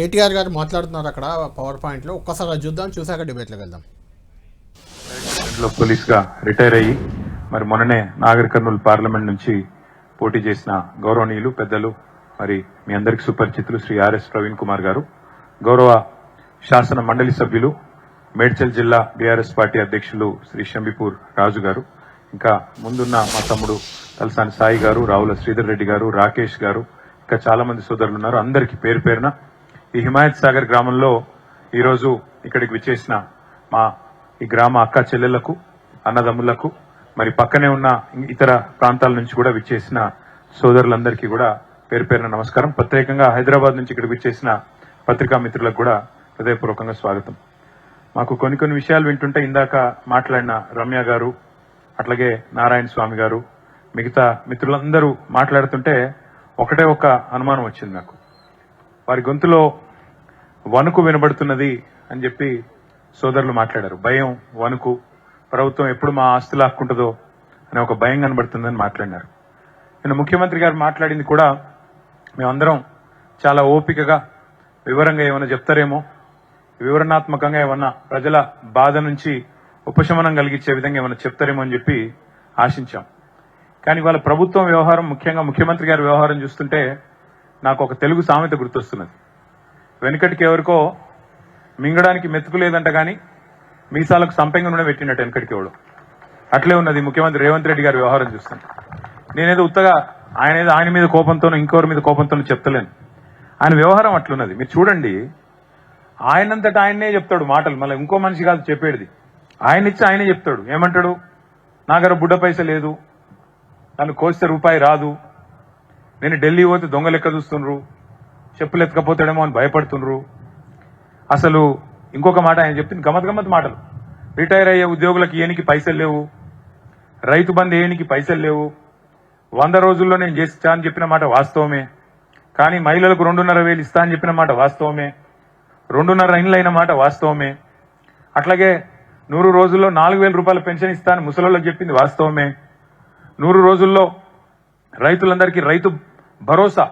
కేటీఆర్ గారు మాట్లాడుతున్నారు అక్కడ పవర్ పాయింట్లో. ఒక్కసారి చూద్దాం, చూసాక డిబేట్లోకి వెళ్దాం. పోలీస్గా రిటైర్ అయ్యి మరి మొన్ననే నాగర్ కర్నూలు పార్లమెంట్ నుంచి పోటీ చేసిన గౌరవనీయులు పెద్దలు మరి మీ అందరికి సుపరిచితులు శ్రీ ఆర్ఎస్ ప్రవీణ్ కుమార్ గారు, గౌరవ శాసన మండలి సభ్యులు మేడ్చల్ జిల్లా బీఆర్ఎస్ పార్టీ అధ్యక్షులు శ్రీ షంబిపూర్ రాజు గారు, ఇంకా ముందున్న మా తమ్ముడు తలసాని సాయి గారు, రావుల శ్రీధర్ రెడ్డి గారు, రాకేష్ గారు, ఇంకా చాలా మంది సోదరులు ఉన్నారు. అందరికీ పేరు పేరున ఈ హిమాయత్ సాగర్ గ్రామంలో ఈరోజు ఇక్కడికి విచ్చేసిన మా ఈ గ్రామ అక్క చెల్లెళ్లకు, అన్నదమ్ములకు, మరి పక్కనే ఉన్న ఇతర ప్రాంతాల నుంచి కూడా విచ్చేసిన సోదరులందరికీ కూడా పేరు పేరున నమస్కారం. ప్రత్యేకంగా హైదరాబాద్ నుంచి ఇక్కడికి విచ్చేసిన పత్రికా మిత్రులకు కూడా హృదయపూర్వకంగా స్వాగతం. మాకు కొన్ని విషయాలు వింటుంటే ఇందాక మాట్లాడిన రమ్య గారు, అట్లాగే నారాయణ స్వామి గారు, మిగతా మిత్రులందరూ మాట్లాడుతుంటే ఒకటే ఒక అనుమానం వచ్చింది నాకు. వారి గొంతులో వణుకు వినబడుతున్నది అని చెప్పి సోదరులు మాట్లాడారు. భయం, వణుకు, ప్రభుత్వం ఎప్పుడు మా ఆస్తులు లాక్కుంటుందో అనే ఒక భయం కనబడుతుందని మాట్లాడినారు. నేను ముఖ్యమంత్రి గారు మాట్లాడింది కూడా మేమందరం చాలా ఓపికగా వివరంగా ఏమైనా చెప్తారేమో, వివరణాత్మకంగా ఏమన్నా ప్రజల బాధ నుంచి ఉపశమనం కలిగించే విధంగా ఏమైనా చెప్తారేమో అని చెప్పి ఆశించాం. కానీ వాళ్ళ ప్రభుత్వం వ్యవహారం, ముఖ్యంగా ముఖ్యమంత్రి గారి వ్యవహారం చూస్తుంటే నాకు ఒక తెలుగు సామెత గుర్తొస్తున్నది. వెనుకటికి ఎవరికో మింగడానికి మెతుకు లేదంట కానీ మీసాలకు సంపెంగ నూనె పెట్టినట్టు వెనుకటికి ఎవడు. అట్లే ఉన్నది ముఖ్యమంత్రి రేవంత్ రెడ్డి గారి వ్యవహారం చూస్తుంటే. నేనేదో ఉత్తగా ఆయన మీద కోపంతోనూ ఇంకొకరి మీద కోపంతోనూ చెప్తలేను. ఆయన వ్యవహారం అట్లున్నది. మీరు చూడండి, ఆయనంతటా ఆయన్నే చెప్తాడు మాటలు, మళ్ళీ ఇంకో మనిషి కాదు చెప్పేది. ఆయన ఇచ్చి ఆయనే చెప్తాడు. ఏమంటాడు? నా దగ్గర బుడ్డ పైస లేదు, నన్ను కోస్తే రూపాయి రాదు, నేను ఢిల్లీ పోతే దొంగ లెక్క చూస్తుండ్రు, చెప్పులు ఎత్తకపోతాడేమో అని భయపడుతుండ్రు. అసలు ఇంకొక మాట ఆయన చెప్తుంది, గమ్మత్ మాటలు. రిటైర్ అయ్యే ఉద్యోగులకు ఏనికి పైసలు లేవు, రైతు బంధు ఏనికి పైసలు లేవు, 100 రోజుల్లో నేను చేస్తా అని చెప్పిన మాట వాస్తవమే, కానీ మహిళలకు 2,500 ఇస్తా అని చెప్పిన మాట వాస్తవమే, 2.5 ఇండ్లు అయిన మాట వాస్తవమే, అట్లాగే 100 రోజుల్లో 4,000 రూపాయల పెన్షన్ ఇస్తా అని ముసలోళ్ళకి చెప్పింది వాస్తవమే, 100 రోజుల్లో రైతులందరికీ రైతు భరోసా,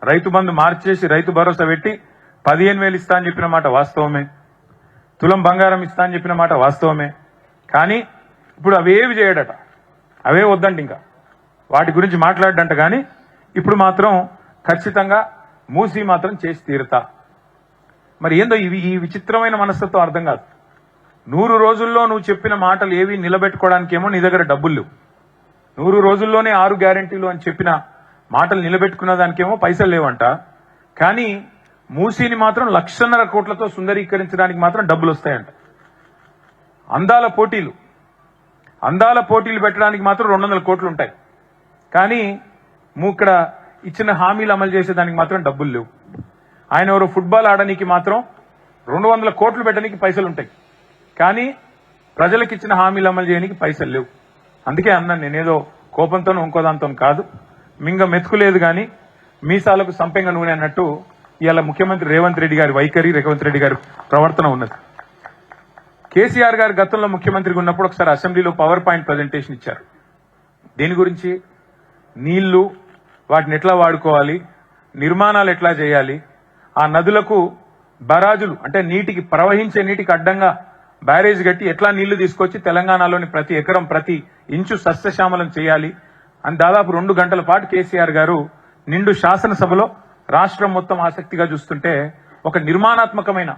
రైతు బంధు మార్చేసి రైతు భరోసా పెట్టి 15,000 ఇస్తా అని చెప్పిన మాట వాస్తవమే, తులం బంగారం ఇస్తా అని చెప్పిన మాట వాస్తవమే. కానీ ఇప్పుడు అవేవి చేయడట, అవే వద్దంట, ఇంకా వాటి గురించి మాట్లాడడంట. కానీ ఇప్పుడు మాత్రం ఖచ్చితంగా మూసి మాత్రం చేసి తీరుతా. మరి ఏందో ఈ విచిత్రమైన మనస్తత్వం అర్థం కాదు. 100 రోజుల్లో నువ్వు చెప్పిన మాటలు ఏవి నిలబెట్టుకోవడానికేమో నీ దగ్గర డబ్బులు లేవు. 100 రోజుల్లోనే 6 గ్యారెంటీలు అని చెప్పిన మాటలు నిలబెట్టుకున్న దానికేమో పైసలు లేవంట. కానీ మూసీని మాత్రం 1,50,000 కోట్లతో సుందరీకరించడానికి మాత్రం డబ్బులు వస్తాయంట. అందాల పోటీలు పెట్టడానికి మాత్రం 200 కోట్లు ఉంటాయి. కానీ ఇక్కడ ఇచ్చిన హామీలు అమలు చేసేదానికి మాత్రం డబ్బులు లేవు. ఆయన ఎవరో ఫుట్బాల్ ఆడడానికి మాత్రం 200 కోట్లు పెట్టడానికి పైసలు ఉంటాయి. కానీ ప్రజలకు ఇచ్చిన హామీలు అమలు చేయడానికి పైసలు లేవు. అందుకే అన్నాను, నేనేదో కోపంతోనూ ఇంకోదాంతో కాదు, మింగ మెతుకులేదు కానీ మీసాలకు సంపెంగ నూనె అన్నట్టు ఇవాళ ముఖ్యమంత్రి రేవంత్ రెడ్డి గారి వైఖరి, రేవంత్ రెడ్డి గారి ప్రవర్తన ఉన్నది. కేసీఆర్ గారు గతంలో ముఖ్యమంత్రిగా ఉన్నప్పుడు ఒకసారి అసెంబ్లీలో పవర్ పాయింట్ ప్రజెంటేషన్ ఇచ్చారు. దేని గురించి? నీళ్లు, వాటిని ఎట్లా వాడుకోవాలి, నిర్మాణాలు ఎట్లా చేయాలి, ఆ నదులకు బరాజులు అంటే నీటికి, ప్రవహించే నీటికి అడ్డంగా బ్యారేజ్ కట్టి ఎట్లా నీళ్లు తీసుకొచ్చి తెలంగాణలోని ప్రతి ఎకరం, ప్రతి ఇంచు సస్యశ్యామలం చేయాలి అని దాదాపు 2 గంటల పాటు కేసీఆర్ గారు నిండు శాసనసభలో రాష్ట్రం మొత్తం ఆసక్తిగా చూస్తుంటే ఒక నిర్మాణాత్మకమైన,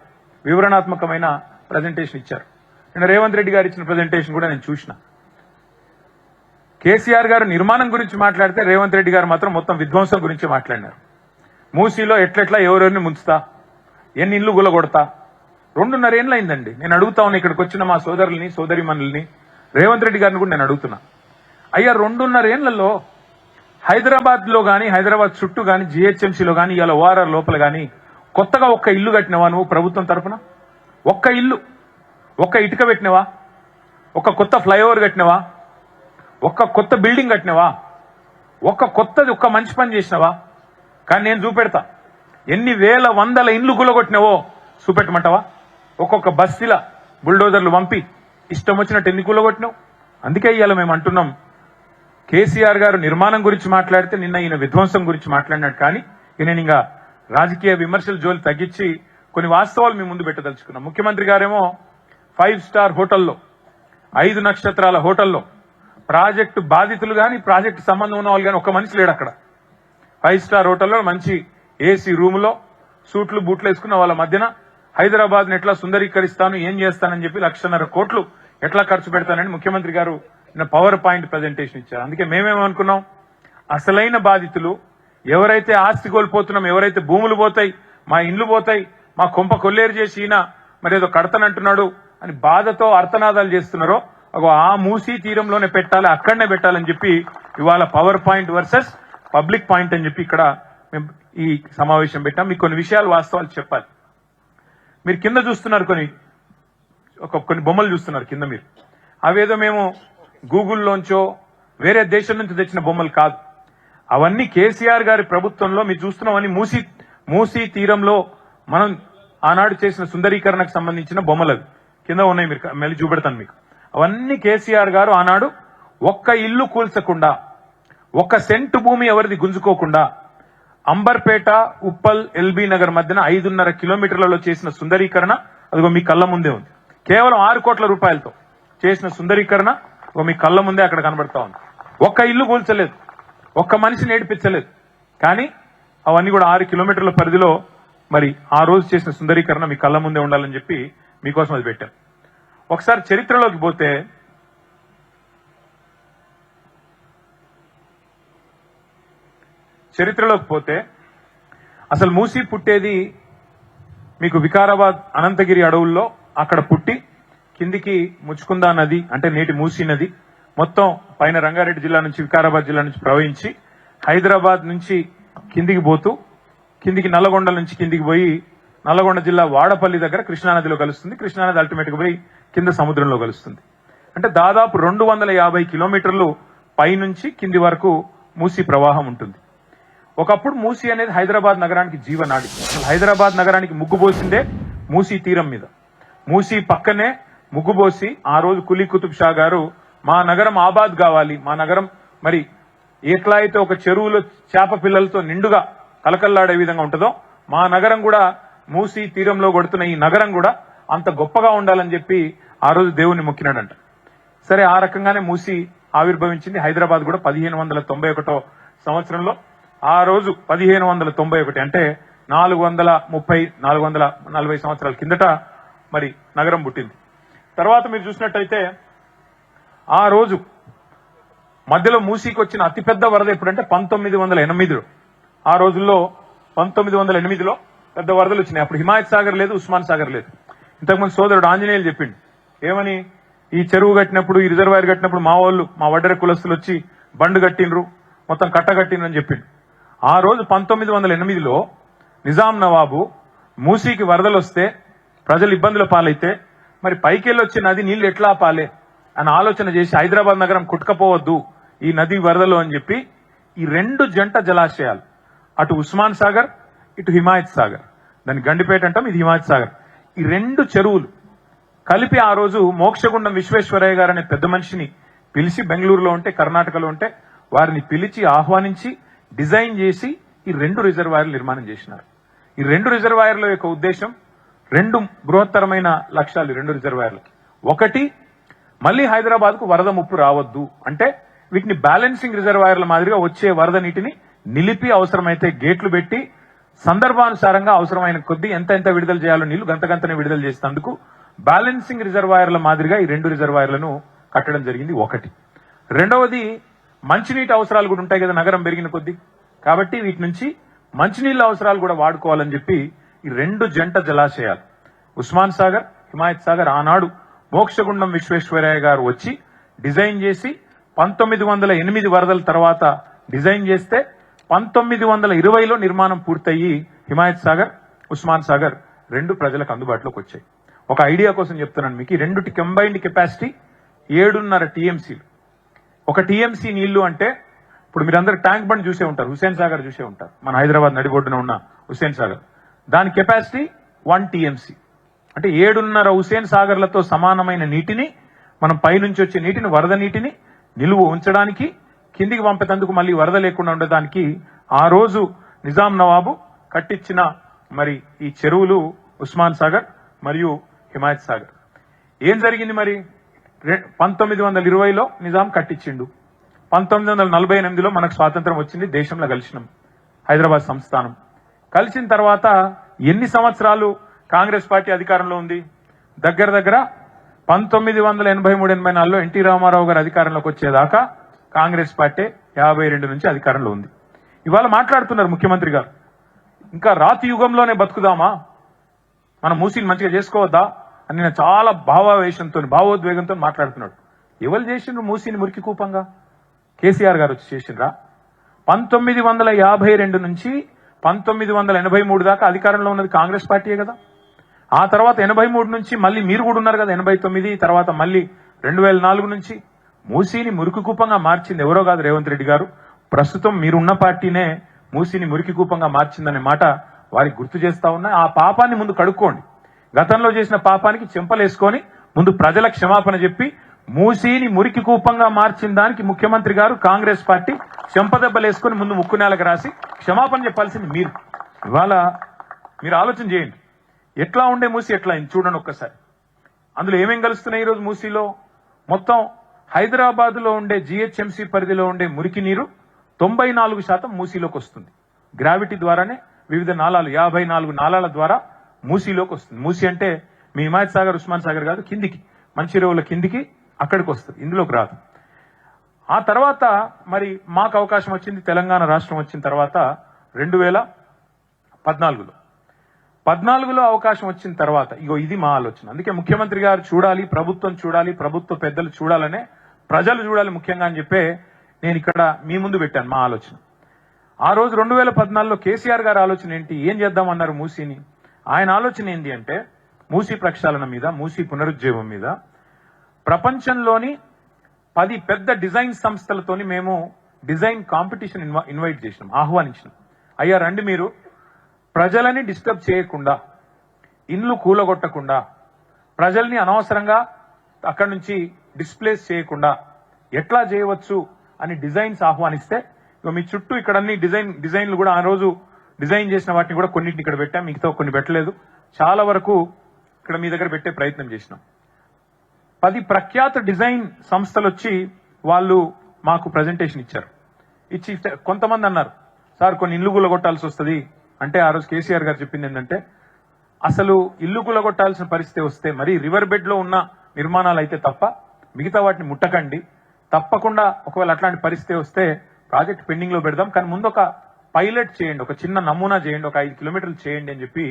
వివరణాత్మకమైన ప్రజెంటేషన్ ఇచ్చారు. నేను రేవంత్ రెడ్డి గారు ఇచ్చిన ప్రజెంటేషన్ కూడా నేను చూసిన. కేసీఆర్ గారు నిర్మాణం గురించి మాట్లాడితే రేవంత్ రెడ్డి గారు మాత్రం మొత్తం విధ్వంసం గురించి మాట్లాడినారు. మూసీలో ఎట్లెట్లా ఎవరెవరిని ముంచుతా, ఎన్ని ఇళ్లు గులగొడతా. 2.5 ఏళ్ళు అయిందండి. నేను అడుగుతా ఉన్నా, ఇక్కడికి వచ్చిన మా సోదరుల్ని, సోదరిమణుల్ని, రేవంత్ రెడ్డి గారిని కూడా నేను అడుగుతున్నా, అయ్యా 2.5 ఏళ్లలో హైదరాబాద్ లో గానీ, హైదరాబాద్ చుట్టూ గానీ, జీహెచ్ఎంసీలో గానీ, ఇవాళ ఓఆర్ఆర్ లోపల గానీ కొత్తగా ఒక్క ఇల్లు కట్టినవా నువ్వు ప్రభుత్వం తరఫున? ఒక్క ఇల్లు, ఒక్క ఇటుక పెట్టినవా? ఒక్క కొత్త ఫ్లైఓవర్ కట్టినవా? ఒక్క కొత్త బిల్డింగ్ కట్టినవా? ఒక్క మంచి పని చేసినవా? కానీ నేను చూపెడతా, ఎన్ని వేల వందల ఇండ్లు కూలగొట్టినవో చూపెట్టమంటావా? ఒక్కొక్క బస్తీల బుల్డోజర్లు పంపి ఇష్టం వచ్చినట్టు ఎన్ని కూలగొట్టినావు? అందుకే ఇవాళ మేము అంటున్నాం, కేసీఆర్ గారు నిర్మాణం గురించి మాట్లాడితే నిన్న ఈయన విధ్వంసం గురించి మాట్లాడినాడు. కానీ నేను ఇంకా రాజకీయ విమర్శల జోలి తగ్గించి కొన్ని వాస్తవాలు మీ ముందు పెట్టదలుచుకున్నాం. ముఖ్యమంత్రి గారేమో 5 స్టార్ హోటల్లో, 5 నక్షత్రాల హోటల్లో ప్రాజెక్టు బాధితులు కానీ ప్రాజెక్టు సంబంధం ఉన్న వాళ్ళు కానీ ఒక్క మనిషి లేడు అక్కడ. 5 స్టార్ హోటల్లో మంచి ఏసీ రూములో సూట్లు బూట్లు వేసుకున్న వాళ్ళ మధ్యన హైదరాబాద్ని ఎట్లా సుందరీకరిస్తాను, ఏం చేస్తానని చెప్పి 1,50,000 కోట్లు ఎట్లా ఖర్చు పెడతానని ముఖ్యమంత్రి గారు పవర్ పాయింట్ ప్రజెంటేషన్ ఇచ్చారు. అందుకే మేమేమనుకున్నాం, అసలైన బాధితులు ఎవరైతే ఆస్తి కోల్పోతున్నాం, ఎవరైతే భూములు పోతాయి, మా ఇండ్లు పోతాయి, మా కొంప కొల్లేరు చేసి ఈయన మరి ఏదో కడతానంటున్నాడు అని బాధతో అర్థనాదాలు చేస్తున్నారో ఆ మూసీ తీరంలోనే పెట్టాలి, అక్కడనే పెట్టాలని చెప్పి ఇవాళ power point versus public point అని చెప్పి ఇక్కడ మేము ఈ సమావేశం పెట్టాం. మీకు కొన్ని విషయాలు వాస్తవాలు చెప్పాలి. మీరు కింద చూస్తున్నారు, కొన్ని బొమ్మలు చూస్తున్నారు కింద. మీరు అవేదో మేము గూగుల్లోంచో వేరే దేశం నుంచి తెచ్చిన బొమ్మలు కాదు. అవన్నీ కేసీఆర్ గారి ప్రభుత్వంలో మీరు చూస్తున్నామని మూసీ తీరంలో మనం ఆనాడు చేసిన సుందరీకరణకు సంబంధించిన బొమ్మలు అవి కింద ఉన్నాయి. మీరు మళ్ళీ చూపెడతాను మీకు. అవన్నీ కేసీఆర్ గారు ఆనాడు ఒక్క ఇల్లు కూల్చకుండా, ఒక్క సెంటు భూమి ఎవరిది గుంజుకోకుండా అంబర్పేట, ఉప్పల్, ఎల్బీ నగర్ మధ్యన 5.5 కిలోమీటర్లలో చేసిన సుందరీకరణ అదిగో మీ కళ్ళ ముందే ఉంది. కేవలం 6 కోట్ల రూపాయలతో చేసిన సుందరీకరణ మీ కళ్ళ ముందే అక్కడ కనబడతా ఉంది. ఒక్క ఇల్లు కూల్చలేదు, ఒక్క మనిషిని ఏడిపించలేదు. కానీ అవన్నీ కూడా 6 కిలోమీటర్ల పరిధిలో మరి ఆ రోజు చేసిన సుందరీకరణ మీ కళ్ళ ముందే ఉండాలని చెప్పి మీకోసం అది పెట్టాం. ఒకసారి చరిత్రలోకి పోతే అసలు మూసీ పుట్టేది మీకు వికారాబాద్ అనంతగిరి అడవుల్లో అక్కడ పుట్టి కిందికి ముచ్చుకుందా నది అంటే నేటి మూసీ నది మొత్తం పైన రంగారెడ్డి జిల్లా నుంచి వికారాబాద్ జిల్లా నుంచి ప్రవహించి హైదరాబాద్ నుంచి కిందికి పోతూ కిందికి నల్లగొండ నుంచి కిందికి పోయి నల్లగొండ జిల్లా వాడపల్లి దగ్గర కృష్ణానదిలో కలుస్తుంది. కృష్ణానది అల్టిమేట్ గా పోయి కింద సముద్రంలో కలుస్తుంది. అంటే దాదాపు 250 కిలోమీటర్లు పైనుంచి కింది వరకు మూసీ ప్రవాహం ఉంటుంది. ఒకప్పుడు మూసీ అనేది హైదరాబాద్ నగరానికి జీవనాడి. అసలు హైదరాబాద్ నగరానికి ముగ్గుపోసిందే మూసీ తీరం మీద. మూసీ పక్కనే ముగ్గుపోసి ఆ రోజు కులీ కుతుబ్ షా గారు మా నగరం ఆబాద్ కావాలి, మా నగరం మరి ఎట్లా అయితే ఒక చెరువులో చేప పిల్లలతో నిండుగా కలకల్లాడే విధంగా ఉంటుందో మా నగరం కూడా మూసీ తీరంలో కొడుతున్న ఈ నగరం కూడా అంత గొప్పగా ఉండాలని చెప్పి ఆ రోజు దేవుణ్ణి మొక్కినాడంట. సరే, ఆ రకంగానే మూసీ ఆవిర్భవించింది. హైదరాబాద్ కూడా 1591 సంవత్సరంలో ఆ రోజు 1591 అంటే 440 సంవత్సరాల కిందట మరి నగరం పుట్టింది. తర్వాత మీరు చూసినట్టయితే ఆ రోజు మధ్యలో మూసీకి వచ్చిన అతిపెద్ద వరద ఎప్పుడంటే 1908లో. ఆ రోజుల్లో 1908లో పెద్ద వరదలు వచ్చినాయి. అప్పుడు హిమాయత్ సాగర్ లేదు, ఉస్మాన్ సాగర్ లేదు. ఇంతకుముందు సోదరుడు ఆంజనేయులు చెప్పిండు ఏమని, ఈ చెరువు కట్టినప్పుడు ఈ రిజర్వాయర్ కట్టినప్పుడు మా వాళ్ళు మా వడ్డెర కులస్తులు వచ్చి బండు కట్టిండ్రు, మొత్తం కట్టగట్టిండ్రు అని చెప్పిండు. ఆ రోజు 1908లో నిజాం నవాబు మూసీకి వరదలు వస్తే ప్రజలు ఇబ్బందుల పాలైతే మరి పైకెళ్ళి వచ్చే నది నీళ్లు ఎట్లా ఆపాలే అని ఆలోచన చేసి హైదరాబాద్ నగరం కుట్టుకపోవద్దు ఈ నది వరదలు అని చెప్పి ఈ 2 జంట జలాశయాలు, అటు ఉస్మాన్ సాగర్ ఇటు హిమాయత్ సాగర్, దాన్ని గండిపేట అంటాం, ఇది హిమాయత్ సాగర్, ఈ 2 చెరువులు కలిపి ఆ రోజు మోక్షగుండం విశ్వేశ్వరయ్య గారు అనే పెద్ద మనిషిని పిలిచి, బెంగళూరులో ఉంటే కర్ణాటకలో ఉంటే వారిని పిలిచి ఆహ్వానించి డిజైన్ చేసి ఈ 2 రిజర్వాయర్లు నిర్మాణం చేసినారు. ఈ 2 రిజర్వాయర్ల యొక్క ఉద్దేశం 2 బృహత్తరమైన లక్ష్యాలు. 2 రిజర్వాయర్లకి ఒకటి, మళ్లీ హైదరాబాద్ కు వరద ముప్పు రావద్దు అంటే వీటిని బ్యాలెన్సింగ్ రిజర్వాయర్ల మాదిరిగా వచ్చే వరద నీటిని నిలిపి అవసరమైతే గేట్లు పెట్టి సందర్భానుసారంగా అవసరమైన కొద్దీ ఎంత విడుదల చేయాలో నీళ్లు గంతనే విడుదల చేసేందుకు బ్యాలెన్సింగ్ రిజర్వాయర్ల మాదిరిగా ఈ 2 రిజర్వాయర్లను కట్టడం జరిగింది. ఒకటి. రెండవది, మంచినీటి అవసరాలు కూడా ఉంటాయి కదా నగరం పెరిగిన కొద్దీ, కాబట్టి వీటి నుంచి మంచినీళ్ళ అవసరాలు కూడా వాడుకోవాలని చెప్పి ఈ 2 జంట జలాశయాలు ఉస్మాన్ సాగర్, హిమాయత్ సాగర్ ఆనాడు మోక్షగుండం విశ్వేశ్వరయ్య గారు వచ్చి డిజైన్ చేసి 1908 వరదల తర్వాత డిజైన్ చేస్తే 1920లో నిర్మాణం పూర్తయి హిమాయత్ సాగర్, ఉస్మాన్ సాగర్ 2 ప్రజలకు అందుబాటులోకి వచ్చాయి. ఒక ఐడియా కోసం చెప్తున్నాను మీకు, ఈ 2 కంబైన్డ్ కెపాసిటీ 7.5 టీఎంసీలు. ఒక టీఎంసీ నీళ్లు అంటే ఇప్పుడు మీరందరూ ట్యాంక్ బండ్ చూసే ఉంటారు, హుస్సేన్ సాగర్ చూసే ఉంటారు, మన హైదరాబాద్ నడిబొడ్డున ఉన్న హుస్సేన్ సాగర్, దాని కెపాసిటీ 1 టీఎంసీ. అంటే 7.5 హుస్సేన్ సాగర్లతో సమానమైన నీటిని మనం పైనుంచి వచ్చే నీటిని, వరద నీటిని నిలువ ఉంచడానికి, కిందికి పంపేందుకు మళ్ళీ వరద లేకుండా ఉండడానికి ఆ రోజు నిజాం నవాబు కట్టించిన మరి ఈ చెరువులు ఉస్మాన్ సాగర్ మరియు హిమాయత్ సాగర్. ఏం జరిగింది మరి? 1920లో నిజాం కట్టించిండు. 1948లో మనకు స్వాతంత్రం వచ్చింది, దేశంలో కలిసినాం, హైదరాబాద్ సంస్థానం. కలిసిన తర్వాత ఎన్ని సంవత్సరాలు కాంగ్రెస్ పార్టీ అధికారంలో ఉంది? దగ్గర దగ్గర 1983-84లో ఎన్టీ రామారావు గారు అధికారంలోకి వచ్చేదాకా కాంగ్రెస్ పార్టీ 52 నుంచి అధికారంలో ఉంది. ఇవాళ మాట్లాడుతున్నారు ముఖ్యమంత్రి గారు, ఇంకా రాతి యుగంలోనే బతుకుదామా, మనం మూసీని మంచిగా చేసుకోవద్దా అని నేను చాలా భావోద్వేగంతో మాట్లాడుతున్నాడు. ఎవరు చేసిండ్రు మూసీని మురికి కూపంగా? కేసీఆర్ గారు వచ్చి చేసిండ్రా? 1952 నుంచి 1983 దాకా అధికారంలో ఉన్నది కాంగ్రెస్ పార్టీయే కదా. ఆ తర్వాత 83 నుంచి మళ్ళీ మీరు కూడా ఉన్నారు కదా, 89 తర్వాత మళ్ళీ 2004 నుంచి మూసీని మురికి కూపంగా మార్చింది ఎవరో కాదు, రేవంత్ రెడ్డి గారు. ప్రస్తుతం మీరున్న పార్టీనే మూసీని మురికి కూపంగా మార్చిందనే మాట వారికి గుర్తు చేస్తా ఉన్నా. ఆ పాపాన్ని ముందు కడుక్కోండి. గతంలో చేసిన పాపానికి చెంపలేసుకొని ముందు ప్రజల క్షమాపణ చెప్పి మూసీని మురికి కూపంగా మార్చిన దానికి ముఖ్యమంత్రి గారు కాంగ్రెస్ పార్టీ చెంపదెబ్బలేసుకొని ముందు ముక్కు నేలకు రాసి క్షమాపణ చెప్పాల్సింది మీరు. ఇవాళ మీరు ఆలోచన చేయండి, ఎట్లా ఉండే మూసీ ఎట్లా అయింది చూడండి ఒక్కసారి. అందులో ఏమేం కలుస్తున్నాయి ఈరోజు మూసీలో? మొత్తం హైదరాబాద్ లో ఉండే జిహెచ్ఎంసీ పరిధిలో ఉండే మురికి నీరు 94% మూసీలోకి వస్తుంది. గ్రావిటీ ద్వారానే వివిధ నాలాలు 54 నాలాల ద్వారా మూసీలోకి వస్తుంది. మూసీ అంటే మీ హిమాయత్ సాగర్, ఉస్మాన్ సాగర్ కాదు, కిందికి మంచిర్యాల కిందికి అక్కడికి వస్తుంది, ఇందులోకి రాదు. ఆ తర్వాత మరి మాకు అవకాశం వచ్చింది, తెలంగాణ రాష్ట్రం వచ్చిన తర్వాత 2014లో అవకాశం వచ్చిన తర్వాత ఇగో ఇది మా ఆలోచన. అందుకే ముఖ్యమంత్రి గారు చూడాలి, ప్రభుత్వం చూడాలి, ప్రభుత్వ పెద్దలు చూడాలనే, ప్రజలు చూడాలి ముఖ్యంగా అని చెప్పే నేను ఇక్కడ మీ ముందు పెట్టాను మా ఆలోచన. ఆ రోజు 2014లో కేసీఆర్ గారి ఆలోచన ఏంటి, ఏం చేద్దామన్నారు మూసీని? ఆయన ఆలోచన ఏంటి అంటే మూసీ ప్రక్షాళన మీద, మూసీ పునరుజ్జీవం మీద ప్రపంచంలోని 10 పెద్ద డిజైన్ సంస్థలతోని మేము డిజైన్ కాంపిటీషన్ ఇన్వైట్ చేసినాం, ఆహ్వానించినాం. అయ్యా రండి, మీరు ప్రజలని డిస్టర్బ్ చేయకుండా, ఇండ్లు కూలగొట్టకుండా, ప్రజల్ని అనవసరంగా అక్కడి నుంచి డిస్ప్లేస్ చేయకుండా ఎట్లా చేయవచ్చు అని డిజైన్స్ ఆహ్వానిస్తే మీ చుట్టూ ఇక్కడ అన్ని డిజైన్లు కూడా ఆ రోజు డిజైన్ చేసిన వాటిని కూడా కొన్నింటిని ఇక్కడ పెట్టాం, మిగతా కొన్ని పెట్టలేదు. చాలా వరకు ఇక్కడ మీ దగ్గర పెట్టే ప్రయత్నం చేసినాం. 10 ప్రఖ్యాత డిజైన్ సంస్థలు వచ్చి వాళ్ళు మాకు ప్రజెంటేషన్ ఇచ్చారు. ఇచ్చి కొంతమంది అన్నారు, సార్ కొన్ని ఇల్లు కూలగొట్టాల్సి వస్తుంది అంటే, ఆ రోజు కేసీఆర్ గారు చెప్పింది ఏంటంటే, అసలు ఇల్లు కూలగొట్టాల్సిన పరిస్థితి వస్తే మరి రివర్ బెడ్ లో ఉన్న నిర్మాణాలు అయితే తప్ప మిగతా వాటిని ముట్టకండి, తప్పకుండా ఒకవేళ అట్లాంటి పరిస్థితి వస్తే ప్రాజెక్ట్ పెండింగ్ లో పెడదాం, కానీ ముందు ఒక పైలట్ చేయండి, ఒక చిన్న నమూనా చేయండి, ఒక 5 కిలోమీటర్లు చేయండి అని చెప్పి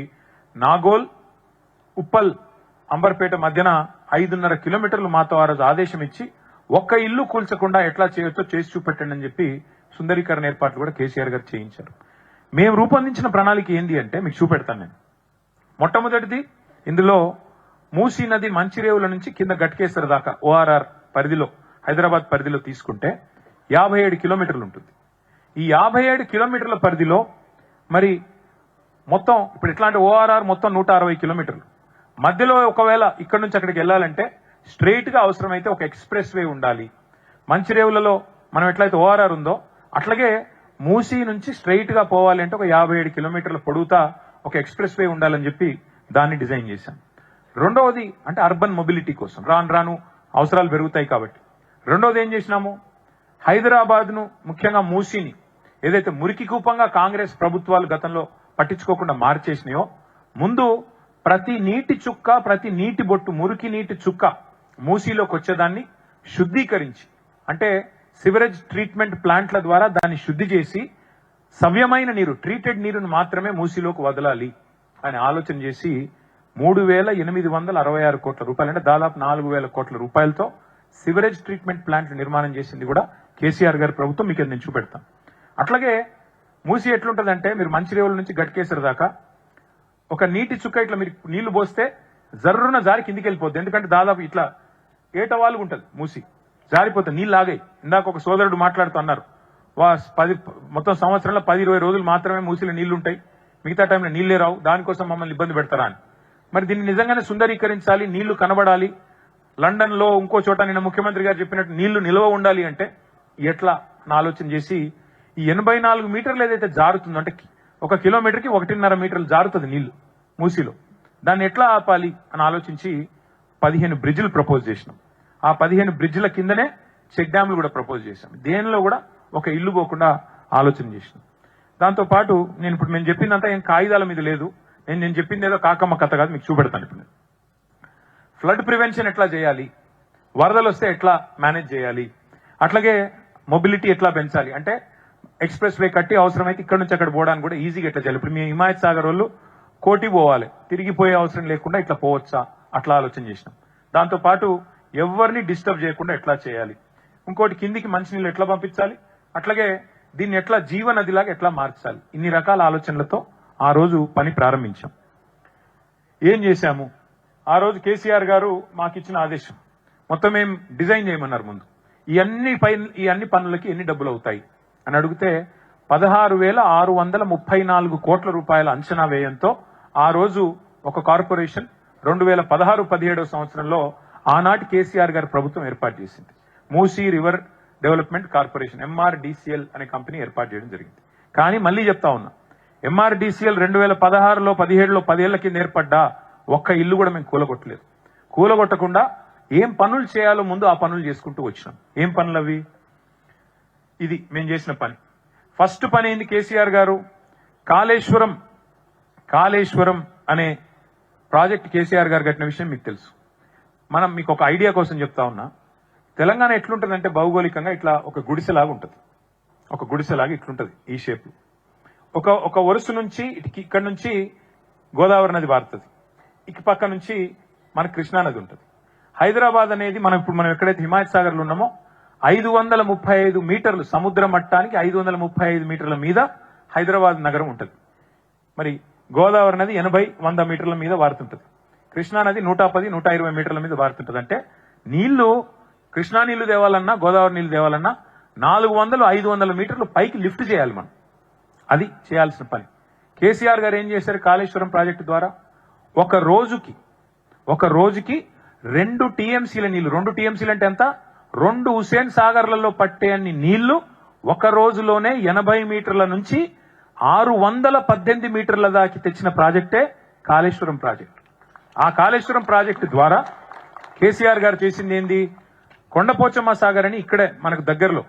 నాగోల్, ఉప్పల్, అంబర్పేట మధ్యన 5.5 కిలోమీటర్లు మాతో ఆ రోజు ఆదేశం ఇచ్చి ఒక్క ఇల్లు కూల్చకుండా ఎట్లా చేయొచ్చో చేసి చూపెట్టండి అని చెప్పి సుందరీకరణ ఏర్పాట్లు కూడా కేసీఆర్ గారు చేయించారు. మేము రూపొందించిన ప్రణాళిక ఏంది అంటే మీకు చూపెడతాను నేను. మొట్టమొదటిది, ఇందులో మూసీ నది మంచిరేవుల నుంచి కింద గట్కేసర్ దాకా ఓఆర్ఆర్ పరిధిలో, హైదరాబాద్ పరిధిలో తీసుకుంటే 57 కిలోమీటర్లు ఉంటుంది. ఈ 57 కిలోమీటర్ల పరిధిలో మరి మొత్తం ఇప్పుడు ఎట్లాంటి ఓఆర్ఆర్ మొత్తం 160 కిలోమీటర్లు. మధ్యలో ఒకవేళ ఇక్కడ నుంచి అక్కడికి వెళ్ళాలంటే స్ట్రైట్ గా అవసరమైతే ఒక ఎక్స్ప్రెస్ వే ఉండాలి. మంచిరేవులలో మనం ఎట్లయితే ఓఆర్ఆర్ ఉందో అట్లాగే మూసీ నుంచి స్ట్రైట్ గా పోవాలి అంటే ఒక 57 కిలోమీటర్ల పొడవుతా ఒక ఎక్స్ప్రెస్ వే ఉండాలని చెప్పి దాన్ని డిజైన్ చేశాం. రెండవది అంటే అర్బన్ మొబిలిటీ కోసం, రాను రాను అవసరాలు పెరుగుతాయి కాబట్టి. రెండవది ఏం చేసినాము, హైదరాబాద్ ను ముఖ్యంగా మూసీని ఏదైతే మురికి కూపంగా కాంగ్రెస్ ప్రభుత్వాలు గతంలో పట్టించుకోకుండా మార్చేసినాయో, ముందు ప్రతి నీటి చుక్క, ప్రతి నీటి బొట్టు, మురికి నీటి చుక్క మూసీలోకి వచ్చేదాన్ని శుద్ధీకరించి, అంటే సివరేజ్ ట్రీట్మెంట్ ప్లాంట్ల ద్వారా దాన్ని శుద్ధి చేసి సవ్యమైన నీరు, ట్రీటెడ్ నీరును మాత్రమే మూసీలోకి వదలాలి అని ఆలోచన చేసి 3,866 కోట్ల రూపాయలు అంటే దాదాపు 4,000 కోట్ల రూపాయలతో సివరేజ్ ట్రీట్మెంట్ ప్లాంట్ నిర్మాణం చేసింది కూడా కేసీఆర్ గారి ప్రభుత్వం. మీకు నేను చూపెడతాను. అట్లాగే మూసీ ఎట్లుంటదంటే, మీరు మంచిరేవుల నుంచి గట్కేసర్ దాకా ఒక నీటి చుక్క ఇట్లా మీరు నీళ్లు పోస్తే జర్రున జారి కిందికి వెళ్ళిపోద్ది. ఎందుకంటే దాదాపు ఇట్లా ఏటవాలుగా ఉంటుంది మూసీ, జారిపోతుంది, నీళ్ళు ఆగాయి. ఇందాక ఒక సోదరుడు మాట్లాడుతూ అన్నారు, మొత్తం సంవత్సరంలో 10-20 రోజులు మాత్రమే మూసీలో నీళ్లు ఉంటాయి, మిగతా టైంలో నీళ్లే రావు, దానికోసం మమ్మల్ని ఇబ్బంది పెడతారా అని. మరి దీన్ని నిజంగానే సుందరీకరించాలి, నీళ్లు కనబడాలి, లండన్ లో ఇంకో చోట నిన్న ముఖ్యమంత్రి గారు చెప్పినట్టు నీళ్లు నిల్వ ఉండాలి అంటే ఎట్లా ఆలోచన చేసి ఈ 84 మీటర్లు ఏదైతే జారుతుందో, అంటే 1 కిలోమీటర్కి 1.5 మీటర్లు జారుతుంది నీళ్లు మూసీలో. దాన్ని ఎట్లా ఆపాలి అని ఆలోచించి 15 బ్రిడ్జిలు ప్రపోజ్ చేసినాం. ఆ 15 బ్రిడ్జిల కిందనే చెక్ డ్యామ్లు కూడా ప్రపోజ్ చేశాం. దేనిలో కూడా ఒక ఇల్లు పోకుండా ఆలోచన చేసినాం. దాంతోపాటు నేను చెప్పిందంతా ఏం కాగితాల మీద లేదు. నేను చెప్పింది ఏదో కాకమ్మ కథ కాదు, మీకు చూపెడతాను. ఇప్పుడు ఫ్లడ్ ప్రివెన్షన్ ఎట్లా చేయాలి, వరదలు వస్తే ఎట్లా మేనేజ్ చేయాలి, అట్లాగే మొబిలిటీ ఎట్లా పెంచాలి అంటే ఎక్స్ప్రెస్ వే కట్టి అవసరమైతే ఇక్కడ నుంచి అక్కడ పోవడానికి కూడా ఈజీగా ఎట్లా చేయాలి. ఇప్పుడు మీ హిమాయత్ సాగర్ వాళ్ళు కోటి పోవాలి, తిరిగిపోయే అవసరం లేకుండా ఇట్లా పోవచ్చా, అట్లా ఆలోచన చేసినాం. దాంతోపాటు ఎవరిని డిస్టర్బ్ చేయకుండా ఎట్లా చేయాలి, ఇంకోటి కిందికి మంచినీళ్ళు ఎట్లా పంపించాలి, అట్లాగే దీన్ని ఎట్లా జీవనదిలాగా ఎట్లా మార్చాలి, ఇన్ని రకాల ఆలోచనలతో ఆ రోజు పని ప్రారంభించాం. ఏం చేశాము, ఆ రోజు కేసీఆర్ గారు మాకు ఇచ్చిన ఆదేశం మొత్తం ఏం డిజైన్ చేయమన్నారు. ముందు ఈ అన్ని పనులకి ఎన్ని డబ్బులు అవుతాయి అని అడిగితే 16,634 కోట్ల రూపాయల అంచనా వ్యయంతో ఆ రోజు ఒక కార్పొరేషన్ 2016-17 సంవత్సరంలో ఆనాటి కేసీఆర్ గారి ప్రభుత్వం ఏర్పాటు చేసింది. Musi river development corporation MRDCL అనే కంపెనీ ఏర్పాటు చేయడం జరిగింది. కానీ మళ్ళీ చెప్తా ఉన్నా, MRDCL 2016లో 17లో 10 ఏళ్ల కింద ఏర్పడ్డా ఒక్క ఇల్లు కూడా మేము కూలగొట్టలేదు. కూలగొట్టకుండా ఏం పనులు చేయాలో ముందు ఆ పనులు చేసుకుంటూ వచ్చినాం. ఏం పనులు అవి? ఇది మేము చేసిన పని. ఫస్ట్ పని ఏంది, కేసీఆర్ గారు కాళేశ్వరం అనే ప్రాజెక్ట్ కేసీఆర్ గారు కట్టిన విషయం మీకు తెలుసు. మీకు ఒక ఐడియా కోసం చెప్తా ఉన్నా. తెలంగాణ ఎట్లుంటుందంటే భౌగోళికంగా ఇట్లా ఒక గుడిసెలాగా ఉంటుంది. ఒక గుడిసెలాగా ఇట్లుంటది ఈ షేప్. ఒక వరుస నుంచి ఇక్కడ నుంచి గోదావరి నది పారుతుంది, ఇక పక్క నుంచి మన కృష్ణా నది ఉంటుంది. హైదరాబాద్ అనేది మనం ఎక్కడైతే హిమాయత్ సాగర్ లో ఉన్నామో 535 మీటర్లు సముద్ర మట్టానికి 535 మీటర్ల మీద హైదరాబాద్ నగరం ఉంటుంది. మరి గోదావరి నది 80-100 మీటర్ల మీద వారుతుంటది. కృష్ణా నది 110-120 మీటర్ల మీద వారుతుంటది. అంటే నీళ్లు, కృష్ణా నీళ్లు తేవాలన్నా గోదావరి నీళ్లు తేవాలన్నా 400-500 మీటర్లు పైకి లిఫ్ట్ చేయాలి మనం. అది చేయాల్సిన పని. కేసీఆర్ గారు ఏం చేశారు, కాళేశ్వరం ప్రాజెక్టు ద్వారా ఒక రోజుకి 2 టీఎంసీల నీళ్లు, 2 టీఎంసీలు అంటే ఎంత, 2 హుసేన్ సాగర్లలో పట్టే అన్ని నీళ్లు ఒక రోజులోనే 80 మీటర్ల నుంచి 618 మీటర్ల దాకా తెచ్చిన ప్రాజెక్టే కాళేశ్వరం ప్రాజెక్టు. ఆ కాళేశ్వరం ప్రాజెక్టు ద్వారా కేసీఆర్ గారు చేసింది ఏంది, కొండపోచమ్మ సాగర్ అని ఇక్కడే మనకు దగ్గరలో,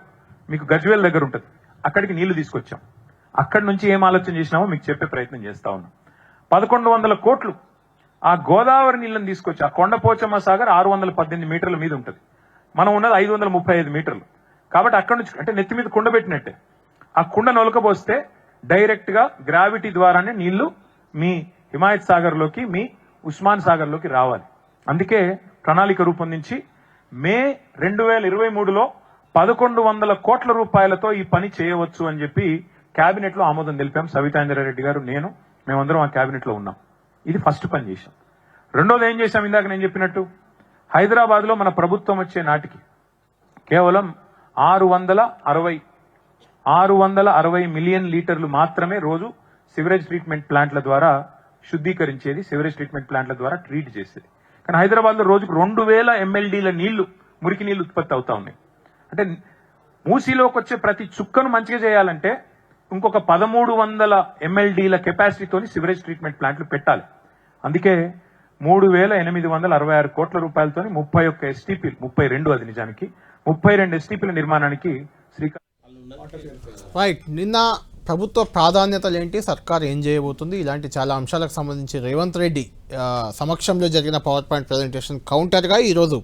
మీకు గజ్వేల్ దగ్గర ఉంటుంది, అక్కడికి నీళ్లు తీసుకొచ్చాం. అక్కడి నుంచి ఏం ఆలోచన చేసినామో మీకు చెప్పే ప్రయత్నం చేస్తా ఉన్నాం. 1100 కోట్లు ఆ గోదావరి నీళ్లను తీసుకొచ్చి, ఆ కొండపోచమ్మ సాగర్ 618 మీటర్ల మీద ఉంటుంది, మనం ఉన్నది 535 మీటర్లు. కాబట్టి అక్కడి నుంచి అంటే నెత్తి మీద కుండ పెట్టినట్టే, ఆ కుండ నొలకపోస్తే డైరెక్ట్ గా గ్రావిటీ ద్వారానే నీళ్లు మీ హిమాయత్ సాగర్ లోకి, మీ ఉస్మాన్ సాగర్ లోకి రావాలి. అందుకే ప్రణాళిక రూపొందించి మే 2023లో 1100 కోట్ల రూపాయలతో ఈ పని చేయవచ్చు అని చెప్పి కేబినెట్ లో ఆమోదం తెలిపాం. సవితా ఇంద్రారెడ్డి గారు, మేమందరం ఆ కేబినెట్ లో ఉన్నాం. ఇది ఫస్ట్ పని చేశాం. రెండోది ఏం చేశాం, ఇందాక నేను చెప్పినట్టు హైదరాబాద్ లో మన ప్రభుత్వం వచ్చే నాటికి కేవలం 660 మిలియన్ లీటర్లు మాత్రమే రోజు సివరేజ్ ట్రీట్మెంట్ ప్లాంట్ల ద్వారా శుద్ధీకరించేది, సివరేజ్ ట్రీట్మెంట్ ప్లాంట్ల ద్వారా ట్రీట్ చేసేది. కానీ హైదరాబాద్ లో రోజుకు 2000 MLDల నీళ్లు, మురికి నీళ్లు ఉత్పత్తి అవుతా ఉన్నాయి. అంటే మూసీలోకి వచ్చే ప్రతి చుక్కను మంచిగా చేయాలంటే ఇంకొక 1300 MLDల కెపాసిటీతోని సివరేజ్ ట్రీట్మెంట్ ప్లాంట్లు పెట్టాలి. అందుకే 3866 కోట్ల రూపాయలతోని 31 STPలు, 32 అది నిజానికి 32 STPల నిర్మాణానికి శ్రీకారం. రైట్, నిన్న ప్రభుత్వ ప్రాధాన్యతలు ఏంటి, సర్కార్ ఏం చేయబోతుంది, ఇలాంటి చాలా అంశాలకు సంబంధించి రేవంత్ రెడ్డి సమక్షంలో జరిగిన పవర్ పాయింట్ ప్రజెంటేషన్ కౌంటర్గా ఈరోజు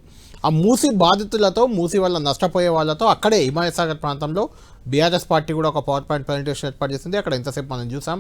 ఆ మూసీ బాధితులతో, మూసీ వల్ల నష్టపోయే వాళ్ళతో అక్కడే హిమాయత్ సాగర్ ప్రాంతంలో బీఆర్ఎస్ పార్టీ కూడా ఒక పవర్ పాయింట్ ప్రజెంటేషన్ ఏర్పాటు చేసింది. అక్కడ ఇంతసేపు మనం చూసాం.